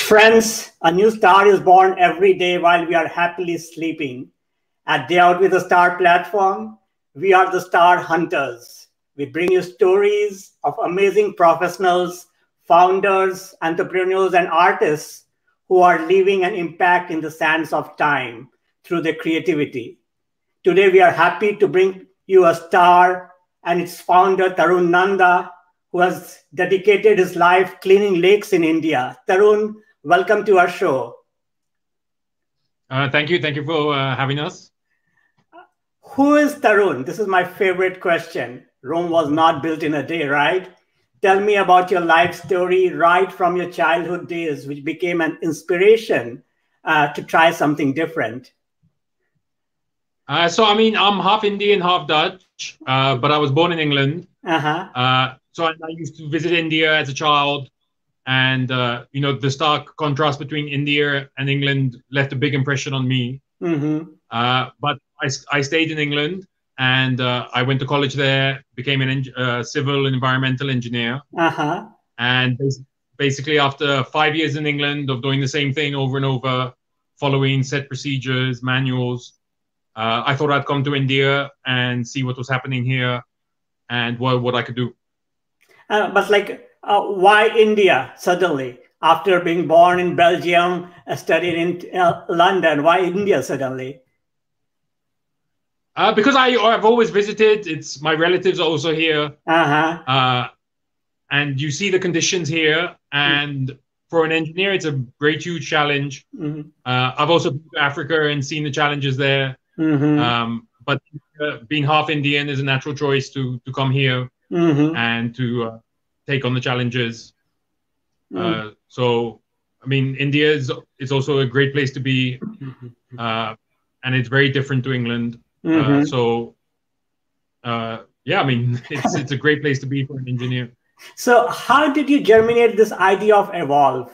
Friends, a new star is born every day while we are happily sleeping. At Day Out with a Star platform, we are the star hunters. We bring you stories of amazing professionals, founders, entrepreneurs, and artists who are leaving an impact in the sands of time through their creativity. Today, we are happy to bring you a star and its founder, Tarun Nanda, who has dedicated his life cleaning lakes in India. Tarun, welcome to our show. Thank you. Thank you for having us. Who is Tarun? This is my favorite question. Rome was not built in a day, right? Tell me about your life story right from your childhood days, which became an inspiration to try something different. I'm half Indian, half Dutch, but I was born in England. So I used to visit India as a child. And, the stark contrast between India and England left a big impression on me. But I stayed in England and I went to college there, became a civil and environmental engineer. And basically after 5 years in England of doing the same thing over and over, following set procedures, manuals, I thought I'd come to India and see what was happening here and what I could do. Why India suddenly? After being born in Belgium, studied in London, why India suddenly? Because I've always visited. It's my relatives are also here. And you see the conditions here. And for an engineer, it's a great, huge challenge. I've also been to Africa and seen the challenges there. But being half Indian is a natural choice to come here and to take on the challenges. India is also a great place to be, and it's very different to England. It's a great place to be for an engineer. So how did you germinate this idea of Evolve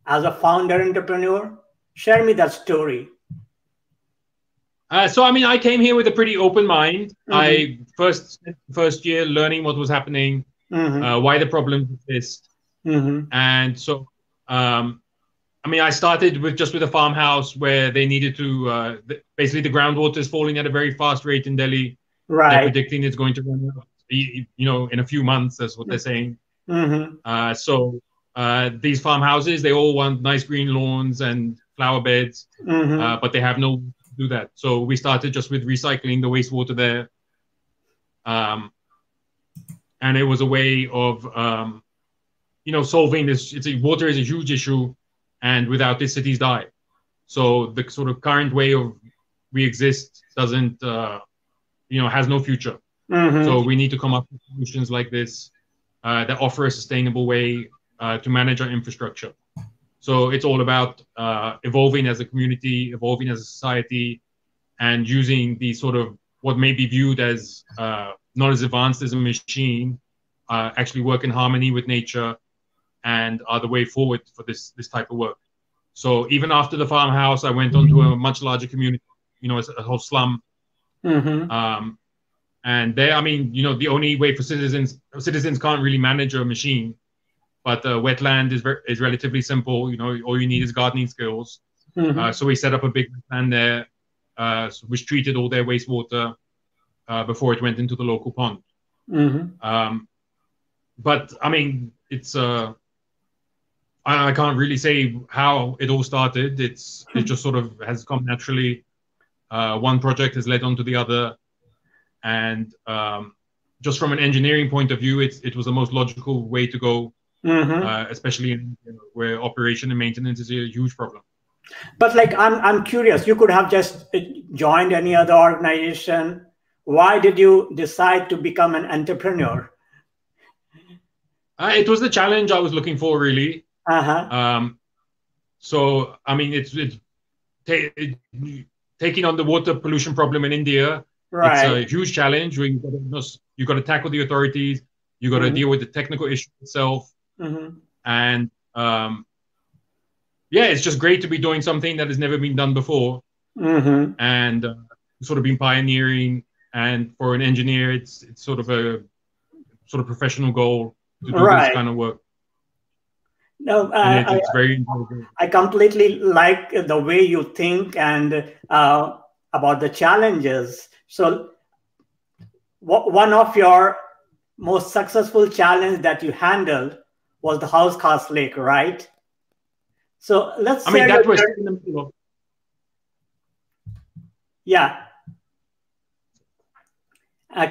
as a founder entrepreneur? Share me that story. I came here with a pretty open mind. I first year learning what was happening, why the problems exist. And so, I started with a farmhouse where they needed to, basically the groundwater is falling at a very fast rate in Delhi. Right. They're predicting it's going to run out, in a few months, that's what they're saying. These farmhouses, they all want nice green lawns and flower beds, but they have no way to do that. So we started just with recycling the wastewater there. And it was a way of, solving this. Water is a huge issue, and without this, cities die. So the sort of current way of we exist doesn't, has no future. So we need to come up with solutions like this that offer a sustainable way to manage our infrastructure. So it's all about evolving as a community, evolving as a society, and using these sort of what may be viewed as not as advanced as a machine, actually work in harmony with nature, and are the way forward for this type of work. So even after the farmhouse, I went on to a much larger community, a whole slum. And there, the only way for citizens can't really manage a machine, but wetland is relatively simple. All you need is gardening skills. So we set up a big wetland there, which treated all their wastewater before it went into the local pond. But it's I can't really say how it all started. It just sort of has come naturally. One project has led on to the other, and just from an engineering point of view, it was the most logical way to go, especially in where operation and maintenance is a huge problem. But I'm curious. You could have just joined any other organization. Why did you decide to become an entrepreneur? It was the challenge I was looking for, really. It's taking on the water pollution problem in India. Right. It's a huge challenge. You got to tackle the authorities. You got to deal with the technical issue itself. And it's just great to be doing something that has never been done before. And sort of been pioneering. And for an engineer, it's sort of a professional goal to do this kind of work. No, and it's very enjoyable. I completely like the way you think and about the challenges. So, one of your most successful challenge that you handled was the Hauz Khas Lake, right? So let's I mean, share your that was journey. in the middle of. Yeah.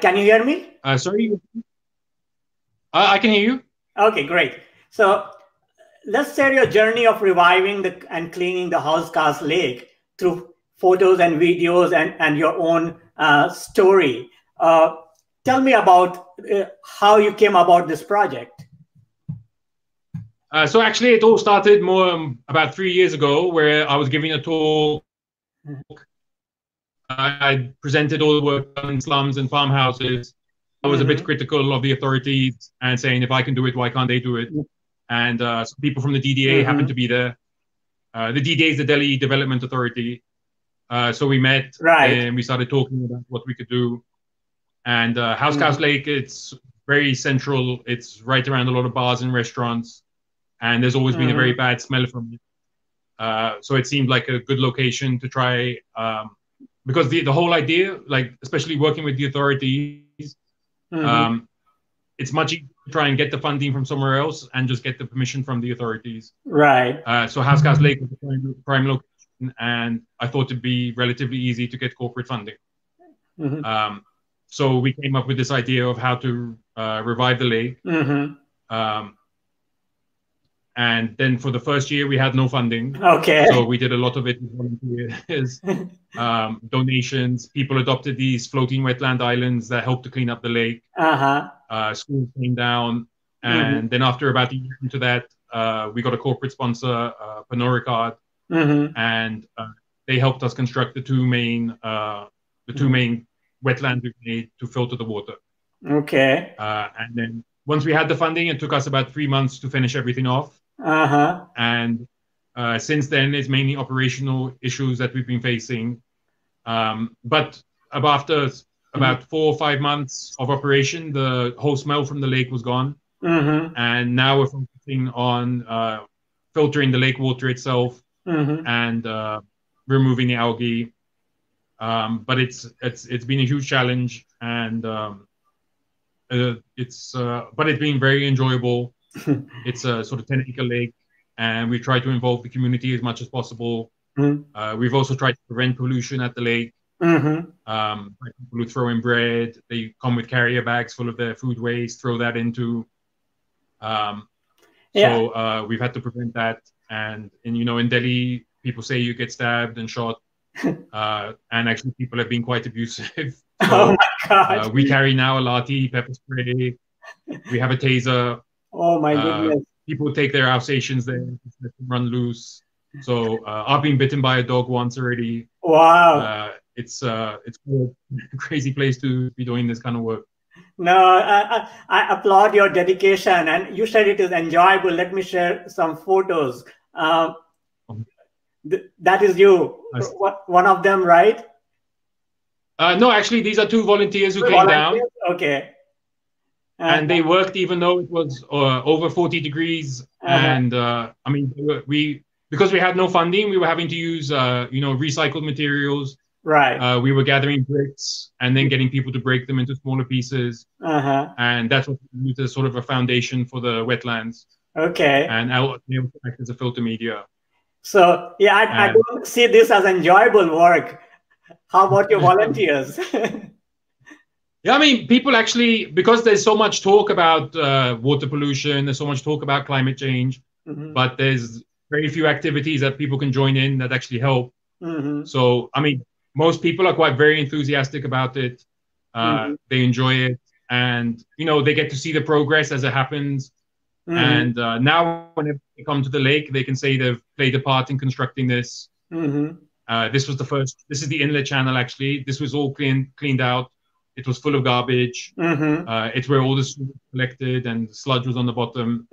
Can you hear me? Sorry, I can hear you. Okay, great. So let's share your journey of reviving and cleaning the Hauz Khas Lake through photos and videos and your own story. Tell me about how you came about this project. So actually, it all started more about 3 years ago, where I was giving a talk. I presented all the work done in slums and farmhouses. I was a bit critical of the authorities and saying, if I can do it, why can't they do it? And some people from the DDA happened to be there. The DDA is the Delhi Development Authority. So we met and we started talking about what we could do. And Hauz Khas Lake, it's very central. It's right around a lot of bars and restaurants. And there's always been a very bad smell from it. So it seemed like a good location to try, because the whole idea, like especially working with the authorities, it's much easier to try and get the funding from somewhere else and just get the permission from the authorities. Right. So Hauz Khas Lake was the prime location, and I thought it'd be relatively easy to get corporate funding. So we came up with this idea of how to revive the lake. And then for the first year, we had no funding. Okay. So we did a lot of it with volunteers, donations. People adopted these floating wetland islands that helped to clean up the lake. Schools came down. And then after about a year into that, we got a corporate sponsor, Paryavaran, and they helped us construct the two main wetlands we made to filter the water. Okay. And then once we had the funding, it took us about 3 months to finish everything off. And since then, it's mainly operational issues that we've been facing. But after about 4 or 5 months of operation, the whole smell from the lake was gone. And now we're focusing on filtering the lake water itself and removing the algae. But it's been a huge challenge, and but it's been very enjoyable. It's a sort of 10-acre lake, and we try to involve the community as much as possible. We've also tried to prevent pollution at the lake. Like people who throw in bread, they come with carrier bags full of their food waste, throw that into. So we've had to prevent that. And in Delhi, people say you get stabbed and shot. And actually, people have been quite abusive. So, oh my God. We carry now a lathi, pepper spray. We have a taser. Oh my goodness. People take their Alsatians there, let them run loose. So I've been bitten by a dog once already. Wow. It's a crazy place to be doing this kind of work. No, I applaud your dedication, and you said it is enjoyable. Let me share some photos. That is you, one of them, right? No, actually, these are two volunteers who came down. Okay. And they worked even though it was over 40 degrees. And I mean, because we had no funding, we were having to use, recycled materials. Right. We were gathering bricks and then getting people to break them into smaller pieces. And that's what we used as sort of a foundation for the wetlands. Okay. And they also act as a filter media. So, yeah, I don't see this as enjoyable work. How about your volunteers? Yeah, I mean, people actually, because there's so much talk about water pollution, there's so much talk about climate change, but there's very few activities that people can join in that actually help. So, I mean, most people are very enthusiastic about it. They enjoy it, and they get to see the progress as it happens. And now, whenever they come to the lake, they can say they've played a part in constructing this. This was the first. This is the inlet channel. Actually, this was all cleaned out. It was full of garbage. It's where all the sludge was collected, and the sludge was on the bottom.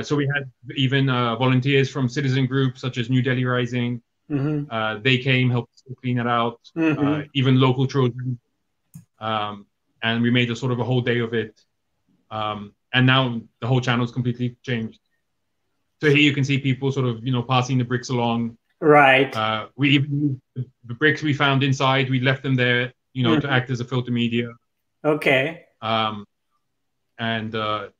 So we had even volunteers from citizen groups such as New Delhi Rising. They came, helped clean it out. Even local children, and we made a sort of a whole day of it. And now the whole channel is completely changed. So here you can see people sort of, passing the bricks along. Right. We even the bricks we found inside, we left them there, to act as a filter media. Okay. And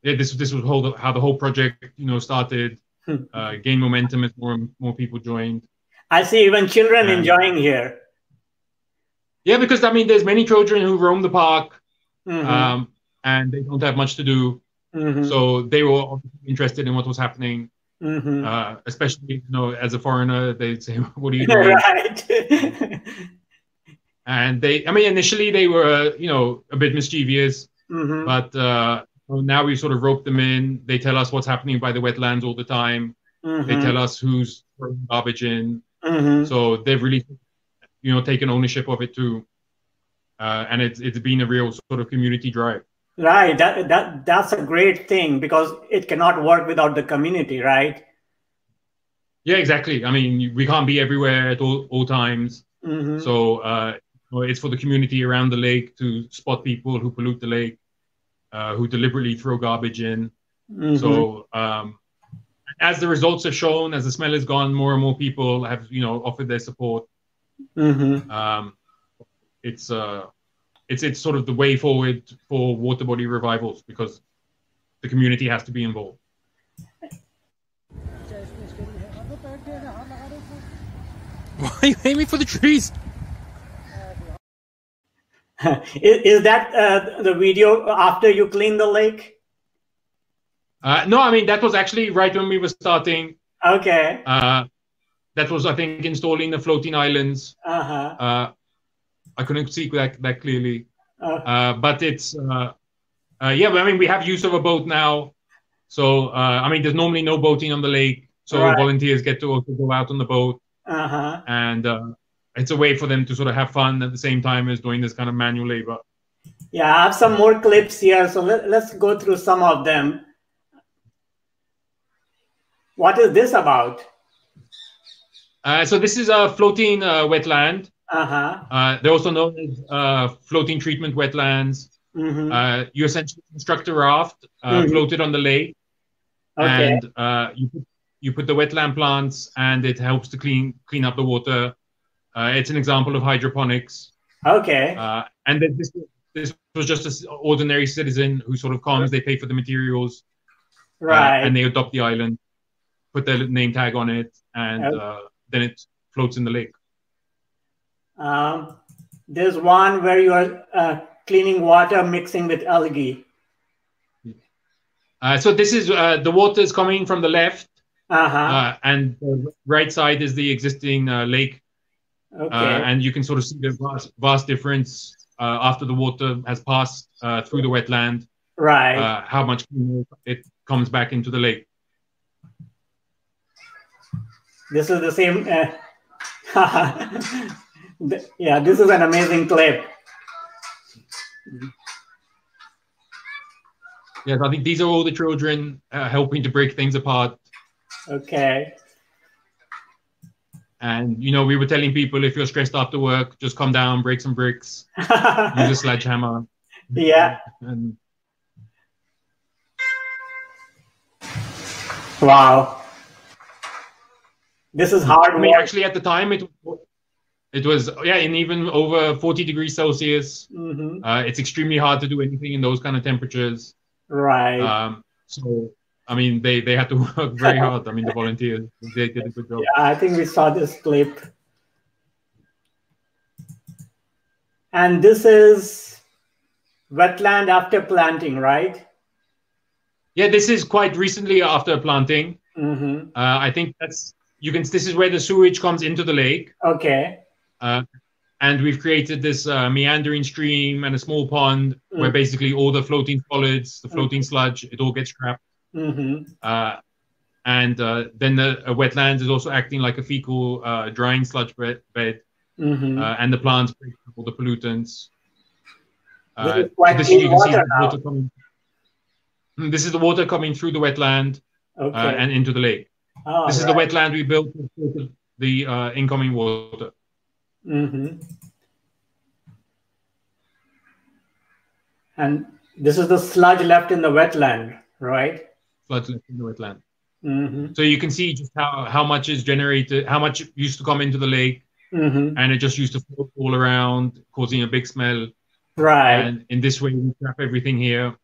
this was how the whole project, started, gained momentum as more people joined. I see even children enjoying here. Yeah, because there's many children who roam the park, and they don't have much to do. So they were interested in what was happening. Especially, as a foreigner, they'd say, "What are you doing?" Right. And initially they were, a bit mischievous, but now we've sort of roped them in. They tell us what's happening by the wetlands all the time. They tell us who's throwing garbage in. So they've really, taken ownership of it too. And it's been a real sort of community drive. Right. That's a great thing, because it cannot work without the community, right? Yeah, exactly. We can't be everywhere at all times. So it's for the community around the lake to spot people who pollute the lake, who deliberately throw garbage in. So as the results have shown, as the smell is gone, more and more people have, offered their support. It's sort of the way forward for water body revivals, because the community has to be involved. Why are you aiming for the trees? Is that the video after you clean the lake? No, that was actually right when we were starting. Okay. That was, I think, installing the floating islands. I couldn't see that clearly. But it's, we have use of a boat now. So, there's normally no boating on the lake. So volunteers get to also go out on the boat. And it's a way for them to sort of have fun at the same time as doing this kind of manual labor. Yeah, I have some more clips here. So let's go through some of them. What is this about? So this is a floating wetland. They're also known as floating treatment wetlands. You essentially construct a raft floated on the lake, and you put the wetland plants, and it helps to clean up the water. It's an example of hydroponics. Okay. And this was just an ordinary citizen who sort of comes. They pay for the materials, and they adopt the island, put their name tag on it, and then it floats in the lake. There's one where you are cleaning water mixing with algae. So this is the water is coming from the left, and the right side is the existing lake. And you can sort of see the vast difference after the water has passed through the wetland. Right. How much it comes back into the lake. This is the same. Yeah, this is an amazing clip. Yes, I think these are all the children helping to break things apart. Okay. And, we were telling people, if you're stressed after work, just come down, break some bricks, use a sledgehammer. Yeah. And wow. This is hard work. Actually, at the time, it was, in even over 40 degrees Celsius. It's extremely hard to do anything in those kind of temperatures. Right. So, they had to work very hard. The volunteers, they did a good job. Yeah, I think we saw this clip. And this is wetland after planting, right? Yeah, this is quite recently after planting. I think this is where the sewage comes into the lake. Okay. And we've created this meandering stream and a small pond where basically all the floating solids, the floating sludge, it all gets trapped. And then the wetlands is also acting like a fecal drying sludge bed. And the plants break up all the pollutants. This is quite clean water now. This is the water coming through the wetland and into the lake. This is the wetland we built to filter the incoming water. And this is the sludge left in the wetland, right? Sludge left in the wetland. Mm-hmm. So you can see just how much is generated, how much used to come into the lake, Mm-hmm. and it just used to float all around, causing a big smell. Right. And in this way, we trap everything here.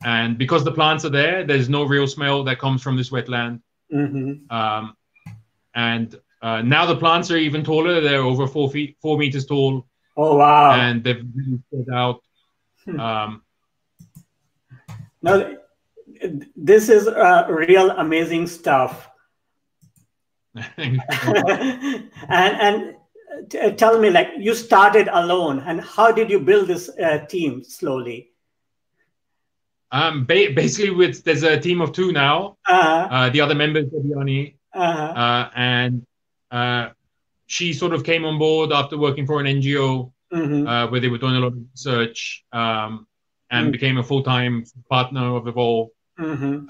And because the plants are there, there's no real smell that comes from this wetland. Mm-hmm. And now the plants are even taller. They're over 4 meters tall. Oh, wow. And they've really spread out. Now, this is real amazing stuff. and tell me, like, you started alone, and how did you build this team slowly? Basically, there's a team of 2 now. The other member is Devyani, and she sort of came on board after working for an NGO where they were doing a lot of research, and became a full-time partner of Evolve. And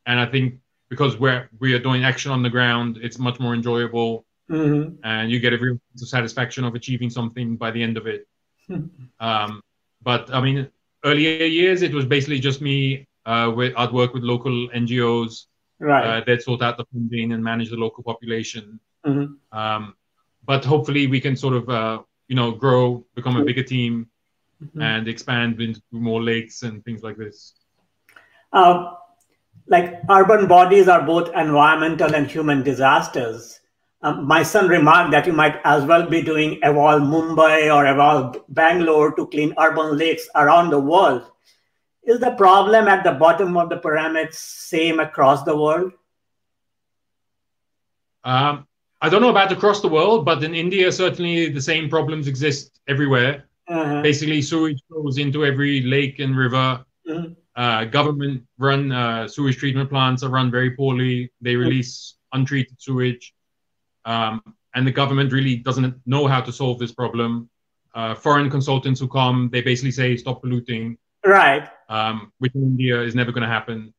I think because we are doing action on the ground, it's much more enjoyable, and you get a real satisfaction of achieving something by the end of it. But I mean, earlier years, it was basically just me. I'd work with local NGOs. Right. They'd sort out the funding and manage the local population. But hopefully we can sort of, grow, become a bigger team, and expand into more lakes and things like this. Like, urban bodies are both environmental and human disasters. My son remarked that you might as well be doing Evolve Mumbai or Evolve Bangalore to clean urban lakes around the world. Is the problem at the bottom of the pyramid same across the world? I don't know about across the world, but in India, certainly the same problems exist everywhere. Basically, sewage goes into every lake and river. Government-run sewage treatment plants are run very poorly. They release untreated sewage. And the government really doesn't know how to solve this problem. Foreign consultants who come, they basically say, stop polluting. Right. Which in India is never going to happen.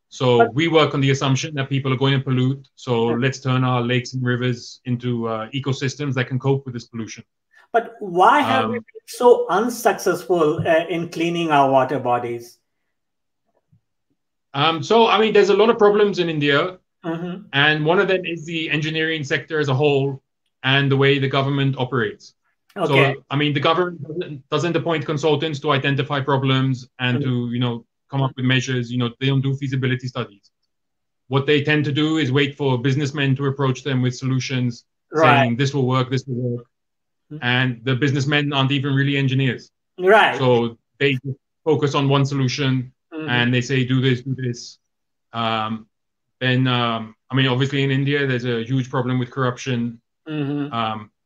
So we work on the assumption that people are going to pollute. So let's turn our lakes and rivers into ecosystems that can cope with this pollution. But why have we been so unsuccessful in cleaning our water bodies? So, I mean, there's a lot of problems in India. And one of them is the engineering sector as a whole and the way the government operates. Okay. So, I mean, the government doesn't appoint consultants to identify problems and to, come up with measures. They don't do feasibility studies. What they tend to do is wait for businessmen to approach them with solutions, saying this will work, this will work. And the businessmen aren't even really engineers. Right. So they just focus on one solution and they say, do this, do this. Then, I mean, obviously in India, there's a huge problem with corruption,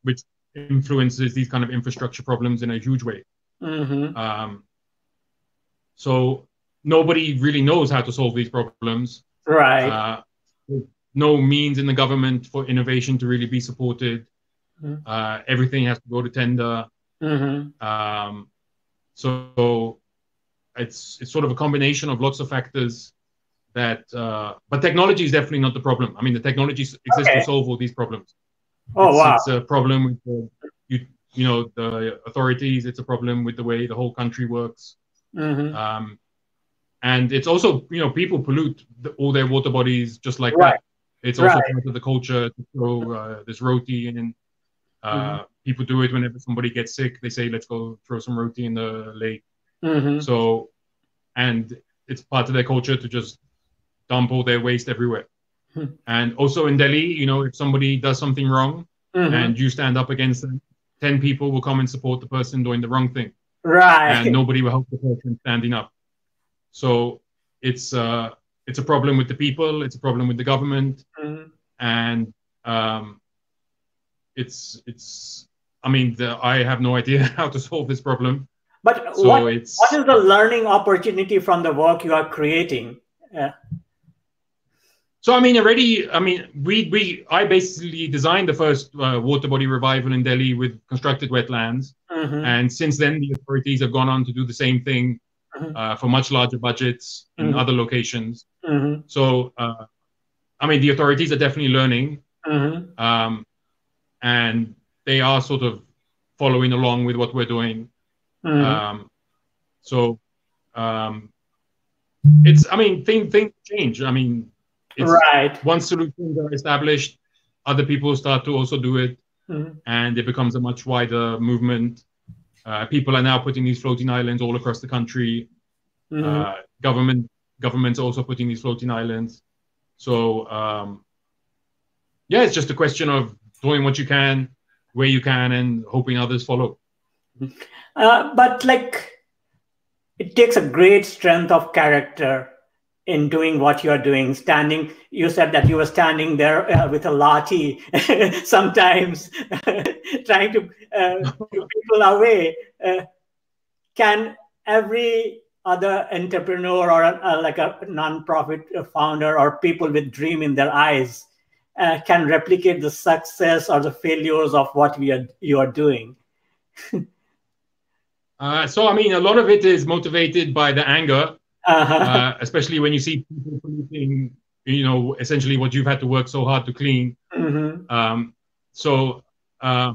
which influences these kind of infrastructure problems in a huge way. So nobody really knows how to solve these problems. Right. No means in the government for innovation to really be supported. Everything has to go to tender. So it's sort of a combination of lots of factors. But technology is definitely not the problem. I mean, the technology exists to solve all these problems. It's a problem with the authorities. It's a problem with the way the whole country works. And it's also, people pollute all their water bodies just like that. It's also part of the culture to throw this roti in. People do it whenever somebody gets sick. They say, let's go throw some roti in the lake. So, and it's part of their culture to just dump all their waste everywhere. And also in Delhi, if somebody does something wrong and you stand up against them, 10 people will come and support the person doing the wrong thing. Right. And nobody will help the person standing up. So it's a problem with the people. It's a problem with the government. And I have no idea how to solve this problem. But what is the learning opportunity from the work you are creating? So, I basically designed the first water body revival in Delhi with constructed wetlands. And since then, the authorities have gone on to do the same thing for much larger budgets in other locations. So, the authorities are definitely learning. And they are sort of following along with what we're doing. Things change. it's Right. once solutions are established, other people start to also do it, and it becomes a much wider movement. People are now putting these floating islands all across the country. Governments also putting these floating islands. So yeah, it's just a question of doing what you can, where you can, and hoping others follow. But like, it takes a great strength of character in doing what you're doing. Standing, you said that you were standing there with a lathi, sometimes trying to keep people away. Can every other entrepreneur or like a non-profit founder or people with dream in their eyes can replicate the success or the failures of what you are doing? So, I mean, a lot of it is motivated by the anger, especially when you see people polluting, essentially what you've had to work so hard to clean. So I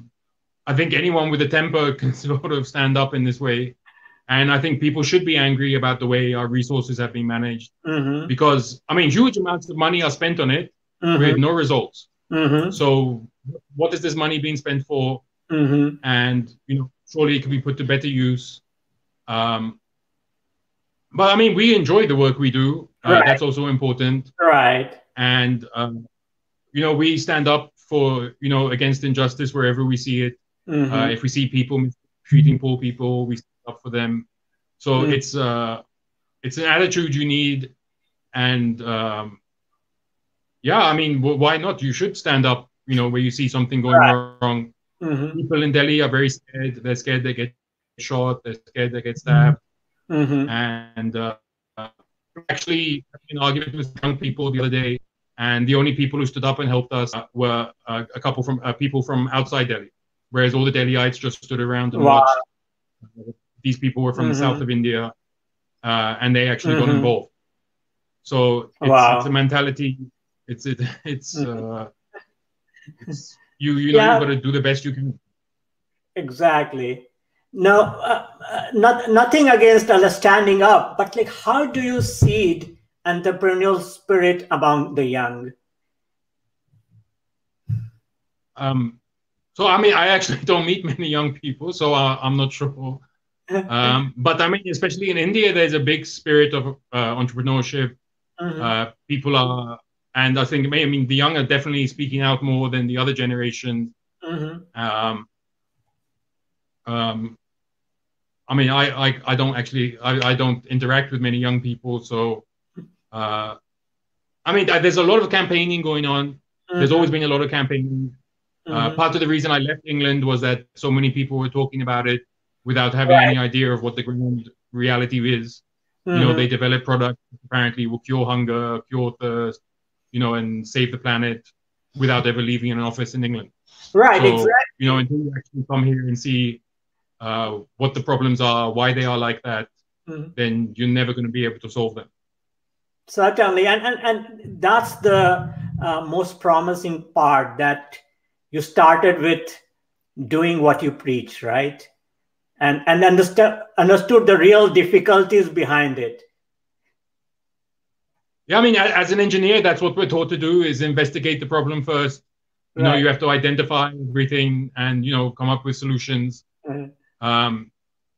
think anyone with a temper can sort of stand up in this way. And I think people should be angry about the way our resources have been managed. Because, I mean, huge amounts of money are spent on it with no results. So what is this money being spent for? And, surely it could be put to better use. But I mean, we enjoy the work we do. Right. That's also important. Right. And, we stand up for, against injustice wherever we see it. If we see people treating poor people, we stand up for them. So it's an attitude you need. And yeah, I mean, why not? You should stand up, where you see something going wrong. People in Delhi are very scared. They're scared they get shot. They're scared they get stabbed. And actually, an argument with young people the other day, and the only people who stood up and helped us were a couple from people from outside Delhi, whereas all the Delhiites just stood around and watched. These people were from the south of India, and they actually got involved. So it's a mentality. It's you've got to do the best you can. Exactly. No, nothing against standing up, but like, how do you seed entrepreneurial spirit among the young? So I mean, I actually don't meet many young people, so I'm not sure. But I mean, especially in India, there's a big spirit of entrepreneurship. People are. And I think, the young are definitely speaking out more than the other generation. I mean, I don't actually, I don't interact with many young people. So, I mean, there's a lot of campaigning going on. There's always been a lot of campaigning. Part of the reason I left England was that so many people were talking about it without having any idea of what the ground reality is. They develop products apparently will cure hunger, cure thirst, and save the planet without ever leaving an office in England. Right, so, exactly. Until you actually come here and see what the problems are, why they are like that, then you're never going to be able to solve them. Certainly, and that's the most promising part, that you started with doing what you preach, right? And understood the real difficulties behind it. Yeah, I mean, as an engineer, that's what we're taught to do, is investigate the problem first. You have to identify everything and, come up with solutions.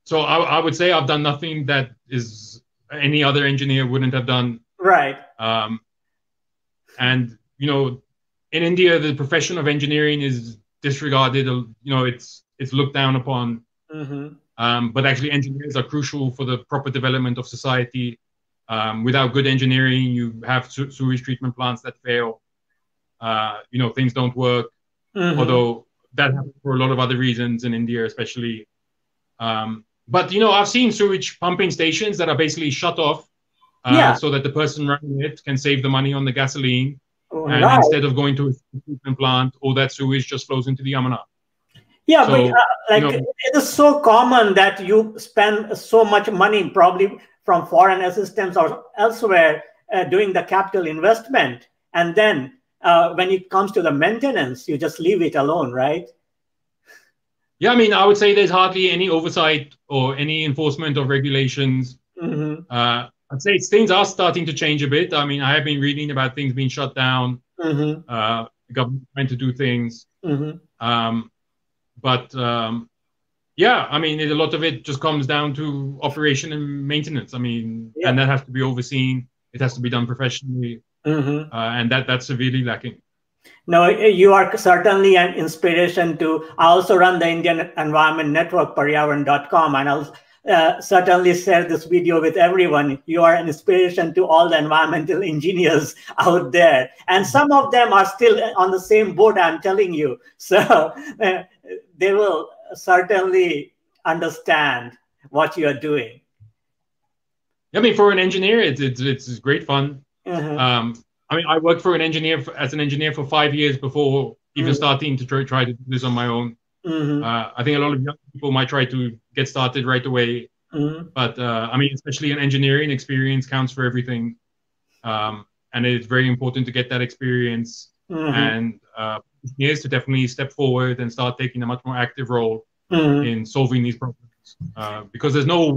So I would say I've done nothing that is any other engineer wouldn't have done. Right. And, in India, the profession of engineering is disregarded. It's looked down upon. But actually, engineers are crucial for the proper development of society. Without good engineering, you have sewage treatment plants that fail. Things don't work. Although that happens for a lot of other reasons in India, especially. But I've seen sewage pumping stations that are basically shut off, so that the person running it can save the money on the gasoline. And instead of going to a treatment plant, all that sewage just flows into the Yamuna. Yeah, so, but it is so common that you spend so much money, probably from foreign assistance or elsewhere, doing the capital investment. And then when it comes to the maintenance, you just leave it alone, right? Yeah, I mean, I would say there's hardly any oversight or any enforcement of regulations. I I'd say things are starting to change a bit. I mean, I have been reading about things being shut down, the government trying to do things. But yeah, I mean, a lot of it just comes down to operation and maintenance. I mean, and that has to be overseen. It has to be done professionally, and that's severely lacking. No, you are certainly an inspiration to. I also run the Indian Environment Network, paryavaran.com, and I'll certainly share this video with everyone. You are an inspiration to all the environmental engineers out there. And some of them are still on the same boat, I'm telling you. So they will certainly understand what you are doing. I mean, for an engineer, it's great fun. I mean, I worked for an engineer as an engineer for 5 years before even starting to try to do this on my own. I think a lot of young people might try to get started right away, but I mean, especially in engineering, experience counts for everything, and it's very important to get that experience and engineers to definitely step forward and start taking a much more active role in solving these problems, because there's no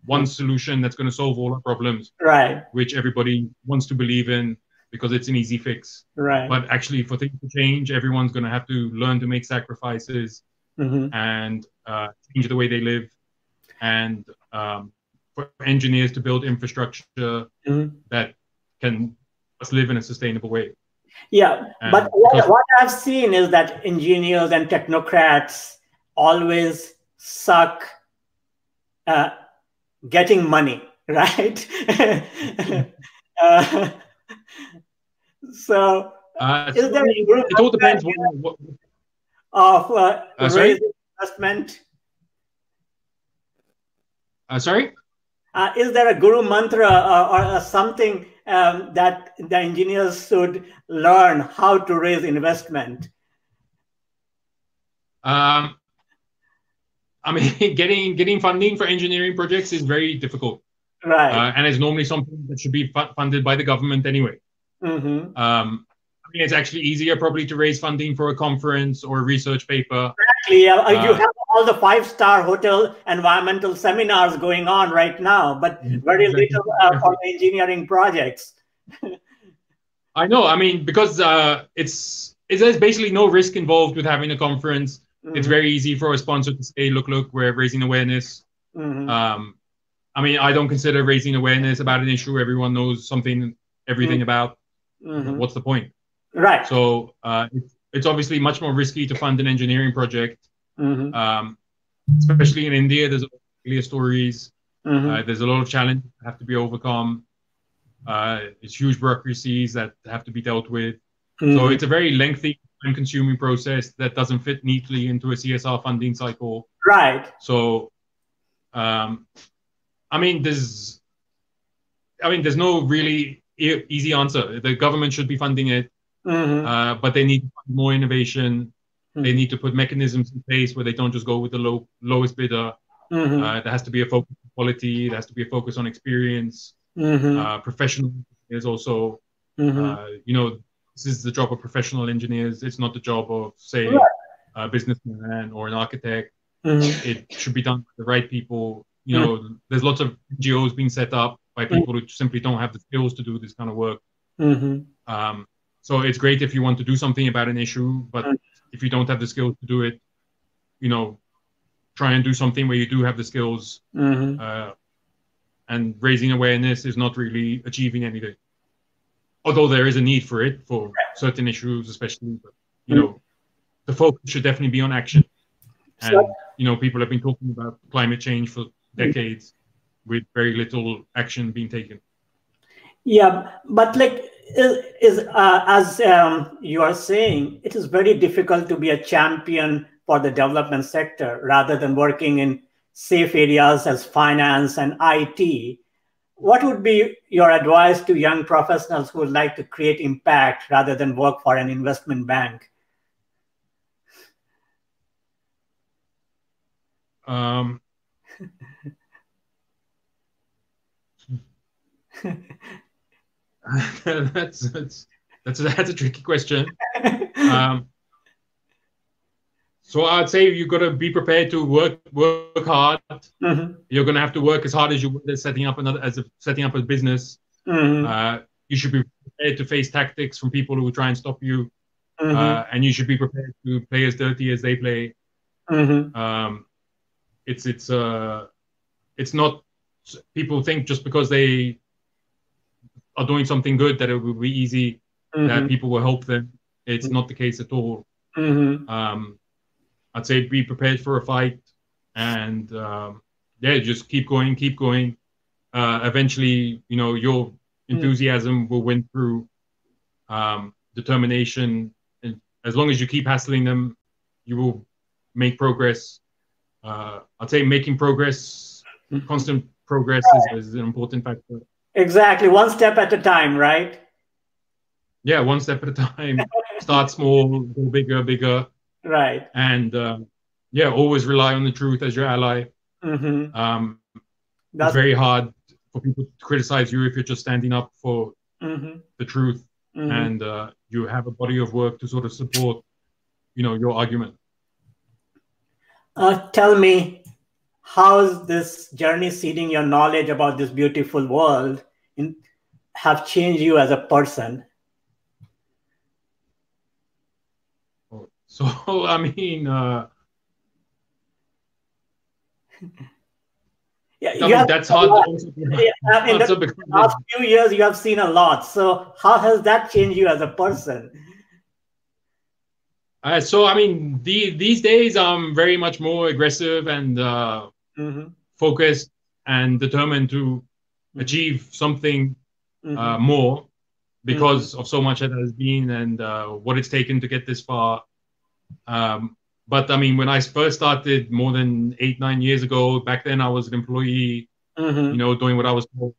one solution that's going to solve all our problems, right? Which everybody wants to believe in because it's an easy fix, right? But actually, for things to change, everyone's going to have to learn to make sacrifices and change the way they live, and for engineers to build infrastructure that can live in a sustainable way. Yeah, but what I've seen is that engineers and technocrats always suck getting money, right? So is there a group it all depends of raising investment? Sorry? Is there a guru mantra or something that the engineers should learn how to raise investment? I mean, getting funding for engineering projects is very difficult, right? And it's normally something that should be funded by the government anyway. I mean, it's actually easier probably to raise funding for a conference or a research paper. Exactly. You have all the 5-star hotel environmental seminars going on right now, but very little for engineering projects. I know. I mean, because there's basically no risk involved with having a conference. It's very easy for a sponsor to say, look, we're raising awareness. I mean, I don't consider raising awareness about an issue everyone knows everything about. What's the point? Right. So it's obviously much more risky to fund an engineering project, especially in India. There's clear stories. There's a lot of challenges that have to be overcome. It's huge bureaucracies that have to be dealt with. So it's a very lengthy, time-consuming process that doesn't fit neatly into a CSR funding cycle. Right. So, I mean, there's no really easy answer. The government should be funding it, but they need more innovation. They need to put mechanisms in place where they don't just go with the lowest bidder. There has to be a focus on quality. There has to be a focus on experience. Professional engineers also, this is the job of professional engineers. It's not the job of, say, a businessman or an architect. It should be done by the right people. There's lots of NGOs being set up by people who simply don't have the skills to do this kind of work. So it's great if you want to do something about an issue, but if you don't have the skills to do it, try and do something where you do have the skills. And raising awareness is not really achieving anything. Although there is a need for it for certain issues, especially, but the focus should definitely be on action. And people have been talking about climate change for decades, with very little action being taken. Yeah, but as you are saying, it is very difficult to be a champion for the development sector rather than working in safe areas as finance and IT. What would be your advice to young professionals who would like to create impact rather than work for an investment bank? That's a tricky question. So I'd say you've got to be prepared to work hard. You're going to have to work as hard as you would setting up setting up a business. You should be prepared to face tactics from people who will try and stop you, and you should be prepared to play as dirty as they play. It's not. People think just because they are doing something good that it will be easy, that people will help them. It's not the case at all. I'd say be prepared for a fight, and yeah, just keep going. Eventually, you know, your enthusiasm will win through. Determination, and as long as you keep hassling them, you will make progress. I'd say making progress, constant progress is an important factor. Exactly, one step at a time, right? Yeah, one step at a time. Start small, go bigger. Right. And yeah, always rely on the truth as your ally. It's very hard for people to criticize you if you're just standing up for the truth, and you have a body of work to sort of support, you know, your argument. Tell me, how's this journey seeding your knowledge about this beautiful world have changed you as a person? So, I mean, yeah, that's hard to answer. In the last few years, you have seen a lot. So how has that changed you as a person? So, I mean, these days, I'm very much more aggressive and focused and determined to achieve something more because of so much that has been and what it's taken to get this far. But I mean, when I first started more than 8-9 years ago, back then I was an employee, you know, doing what I was told.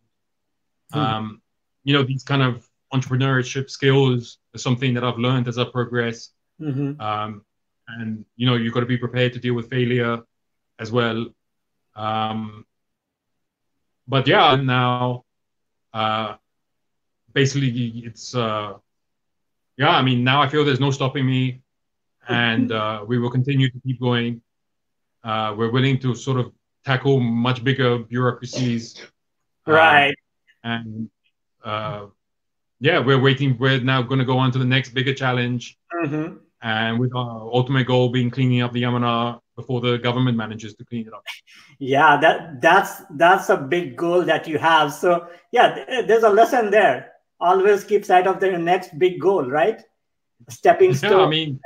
You know, these kind of entrepreneurship skills are something that I've learned as I progress. And, you know, you've got to be prepared to deal with failure as well. But yeah, now, basically it's, yeah, I mean, now I feel there's no stopping me. And we will continue to keep going. We're willing to sort of tackle much bigger bureaucracies. Right. And yeah, we're now going to go on to the next bigger challenge. And with our ultimate goal being cleaning up the Yamuna before the government manages to clean it up. Yeah, that's a big goal that you have. So yeah, there's a lesson there. Always keep sight of the next big goal, right? Stepping stone. Yeah, I mean,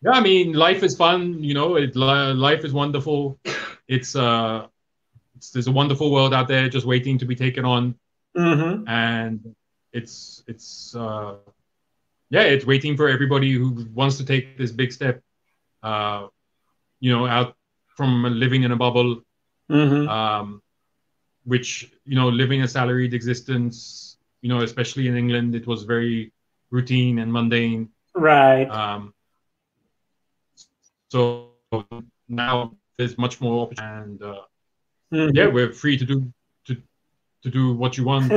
yeah, I mean, life is fun, you know. Life is wonderful. There's a wonderful world out there just waiting to be taken on, and it's yeah, it's waiting for everybody who wants to take this big step, you know, out from living in a bubble, which, you know, living a salaried existence, you know, especially in England, it was very routine and mundane. Right. So now there's much more opportunity, and yeah, we're free to do what you want.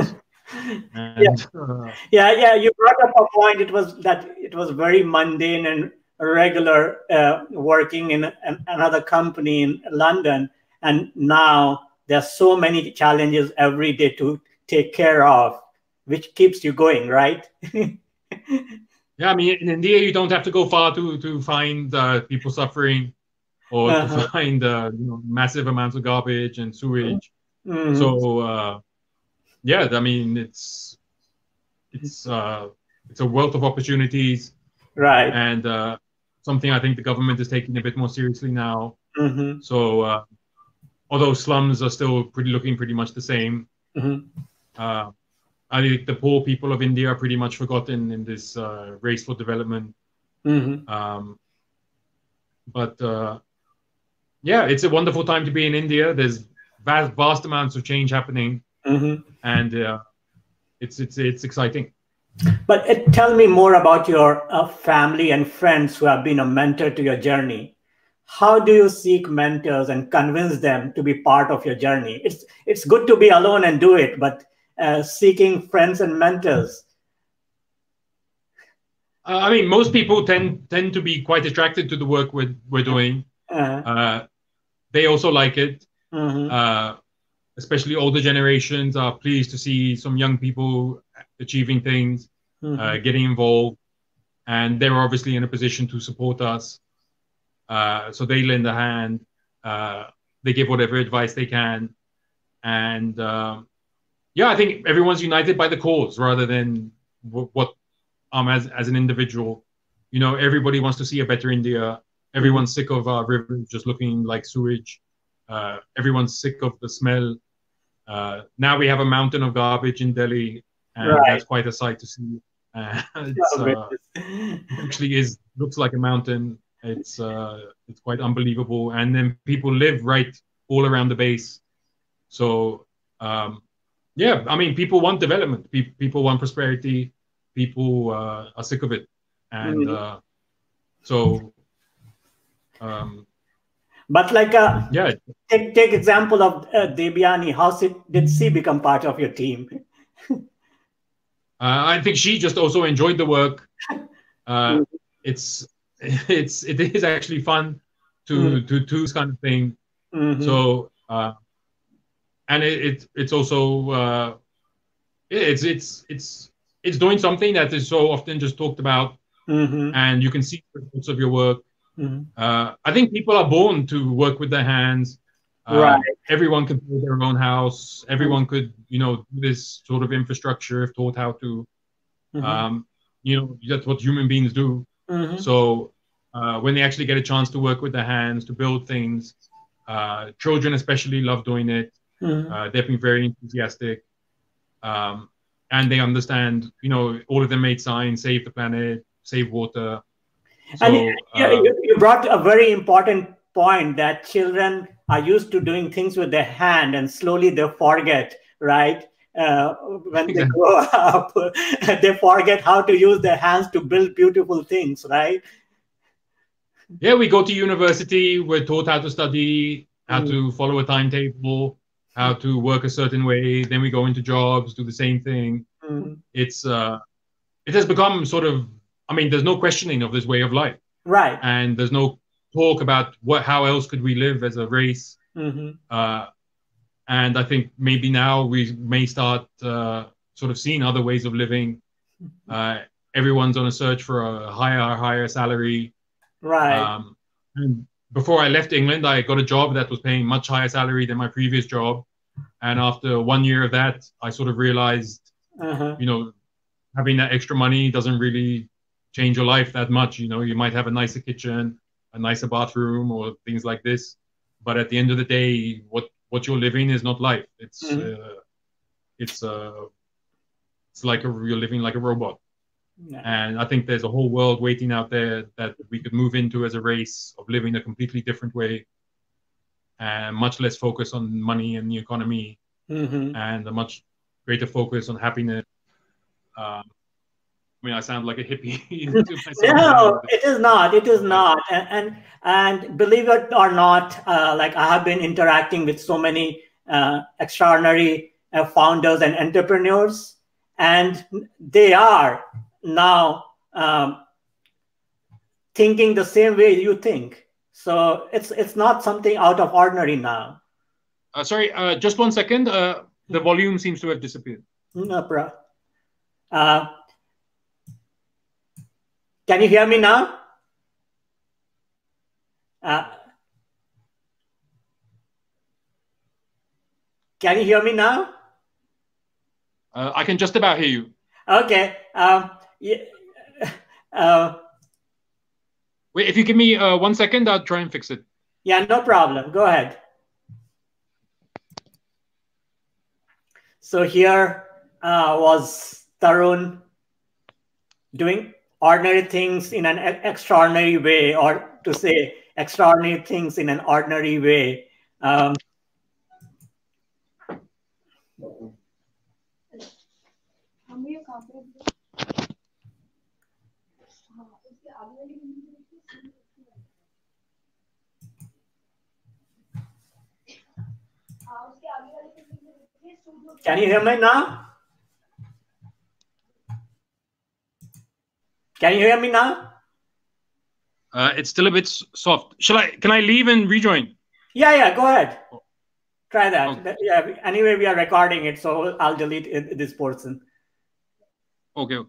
And, yeah, you brought up a point. It was very mundane and regular working in another company in London, and now there's so many challenges every day to take care of, which keeps you going, right? Yeah, I mean, in India, you don't have to go far to find people suffering, or to find you know, massive amounts of garbage and sewage. So yeah, I mean, it's a wealth of opportunities, right? And something I think the government is taking a bit more seriously now. So although slums are still looking pretty much the same, I think the poor people of India are pretty much forgotten in this race for development. But yeah, it's a wonderful time to be in India. There's vast amounts of change happening, and it's exciting. But tell me more about your family and friends who have been a mentor to your journey. How do you seek mentors and convince them to be part of your journey? It's good to be alone and do it, but seeking friends and mentors. I mean, most people tend to be quite attracted to the work we're doing. They also like it. Especially older generations are pleased to see some young people achieving things, getting involved, and they're obviously in a position to support us. So they lend a hand. They give whatever advice they can, and yeah, I think everyone's united by the cause rather than what as an individual. You know, everybody wants to see a better India. Everyone's sick of our rivers just looking like sewage. Everyone's sick of the smell. Now we have a mountain of garbage in Delhi, and that's quite a sight to see. It actually looks like a mountain. It's quite unbelievable, and then people live right all around the base. So yeah, I mean, people want development. People want prosperity. People are sick of it, and so. But like, yeah, take example of Debyani. How did she become part of your team? I think she just also enjoyed the work. It is actually fun to do this kind of thing. So and it's also it's doing something that is so often just talked about, and you can see the results of your work. I think people are born to work with their hands. Everyone could build their own house. Everyone could, do this sort of infrastructure if taught how to. That's what human beings do. So when they actually get a chance to work with their hands, to build things, children especially love doing it. They've been very enthusiastic. And they understand, all of them make signs, save the planet, save water. So, and you brought a very important point that children are used to doing things with their hand, and slowly they forget, right? When they grow up, they forget how to use their hands to build beautiful things, right? Yeah, we go to university, we're taught how to study, how to follow a timetable, how to work a certain way. Then we go into jobs, do the same thing. It has become sort of, I mean, there's no questioning of this way of life. Right. And there's no talk about how else could we live as a race. And I think maybe now we may start sort of seeing other ways of living. Everyone's on a search for a higher salary. Right. And before I left England, I got a job that was paying much higher salary than my previous job. And after 1 year of that, I sort of realized, having that extra money doesn't really change your life that much. You might have a nicer kitchen, a nicer bathroom, or things like this. But at the end of the day, what you're living is not life. It's like you're living like a robot. And I think there's a whole world waiting out there that we could move into as a race of living a completely different way, and much less focus on money and the economy, and a much greater focus on happiness. I mean, I sound like a hippie. No, it is not. It is not. And believe it or not, like I have been interacting with so many extraordinary founders and entrepreneurs, and they are now thinking the same way you think. So it's not something out of ordinary now. Sorry, just 1 second. The volume seems to have disappeared. No problem. Can you hear me now? Can you hear me now? I can just about hear you. Okay. Wait, if you give me 1 second, I'll try and fix it. Yeah, no problem. Go ahead. So here was Tarun doing ordinary things in an extraordinary way, or to say extraordinary things in an ordinary way. Can you hear me now? Can you hear me now? It's still a bit soft. Can I leave and rejoin? Yeah, go ahead. Try that. Okay. Yeah. Anyway, we are recording it, so I'll delete this portion. Okay.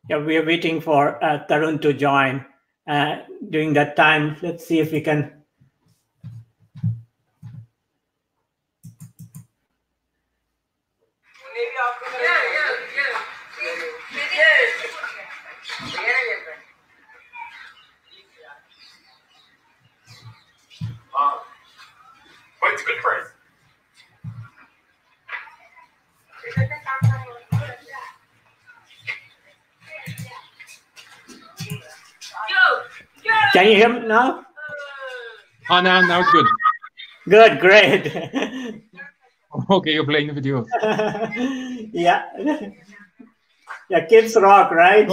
Yeah, we are waiting for Tarun to join. During that time, let's see if we can. But it's good for us. Can you hear me now? Oh, now it's good. Good, great. Okay, you're playing the video. Yeah. Yeah, kids rock, right?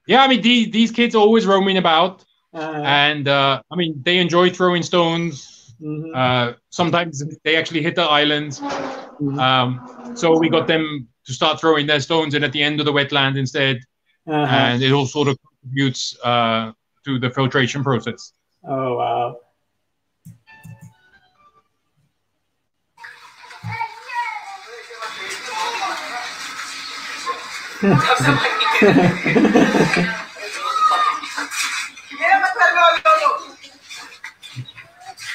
Yeah, I mean, these kids are always roaming about. And I mean, they enjoy throwing stones. Sometimes they actually hit the islands. So we got them to start throwing their stones in at the end of the wetland instead. And it all sort of contributes to the filtration process. Oh, wow.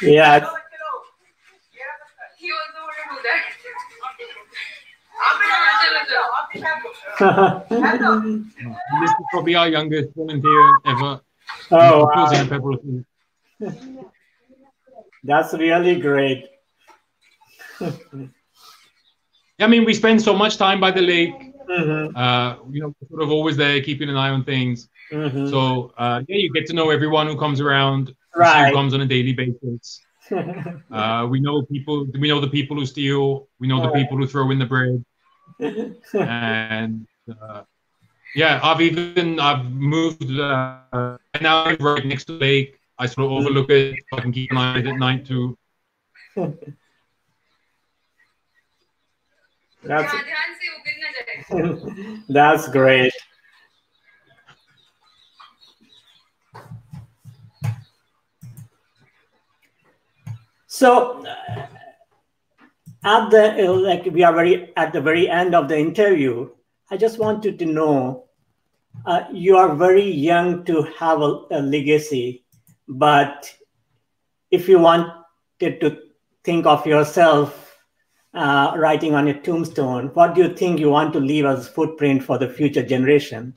Yeah. He also want to do that. This is probably our youngest volunteer ever. Oh, wow. That's really great. I mean, we spend so much time by the lake. Sort of always there, keeping an eye on things. So yeah, you get to know everyone who comes around, right? Who comes on a daily basis. We know people. We know the people who steal. We know the people who throw in the bread. And yeah, I've moved. Now I'm right next to the lake. I sort of overlook it. So I can keep an eye on it at night too. That's great. So at the we are at the very end of the interview, I just wanted to know, you are very young to have a legacy, but if you wanted to think of yourself writing on a tombstone, what do you think you want to leave as a footprint for the future generation?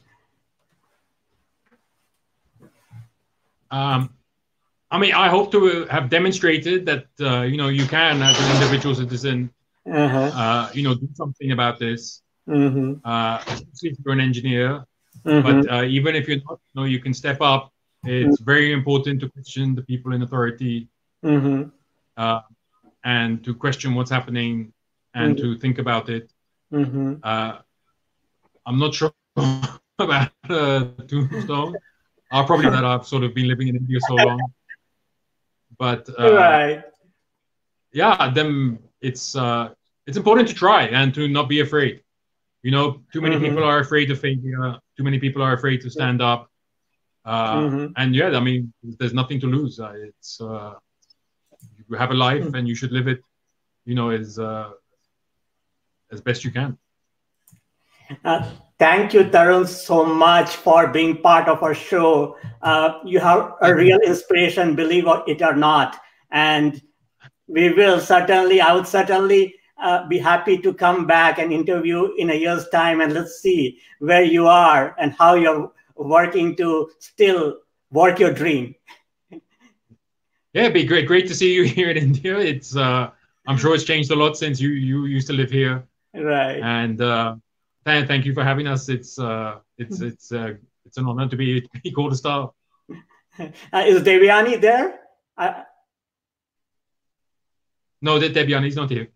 I mean, I hope to have demonstrated that you can, as an individual citizen, do something about this. Especially if you're an engineer, but even if you're not, you can step up. It's very important to question the people in authority, and to question what's happening, and to think about it. I'm not sure about tombstone. I'll probably that I've sort of been living in India so long. But right. Yeah, it's important to try and to not be afraid. Too many people are afraid of failure. Too many people are afraid to stand up. And yeah, I mean, there's nothing to lose. It's you have a life and you should live it, as best you can. Thank you, Tarun, so much for being part of our show. You have a real inspiration, believe it or not. And I would certainly be happy to come back and interview in a year's time, and let's see where you are and how you're working to still work your dream. Yeah, it'd be great to see you here in India. It's I'm sure it's changed a lot since you used to live here. Right. And thank you for having us. It's an honor to be called a star. Is Devyani there? No, Debian is not here.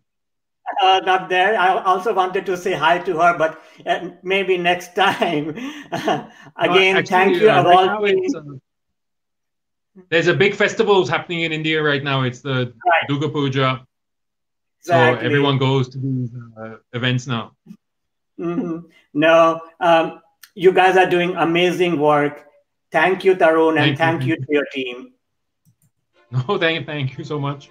Not there. I also wanted to say hi to her, but maybe next time. Again, Actually, thank you, right Hauz now team. there's a big festival happening in India right now. It's the Durga Puja. So Exactly. everyone goes to these events now. No, you guys are doing amazing work. Thank you, Tarun, and thank you to your team. No, thank you so much.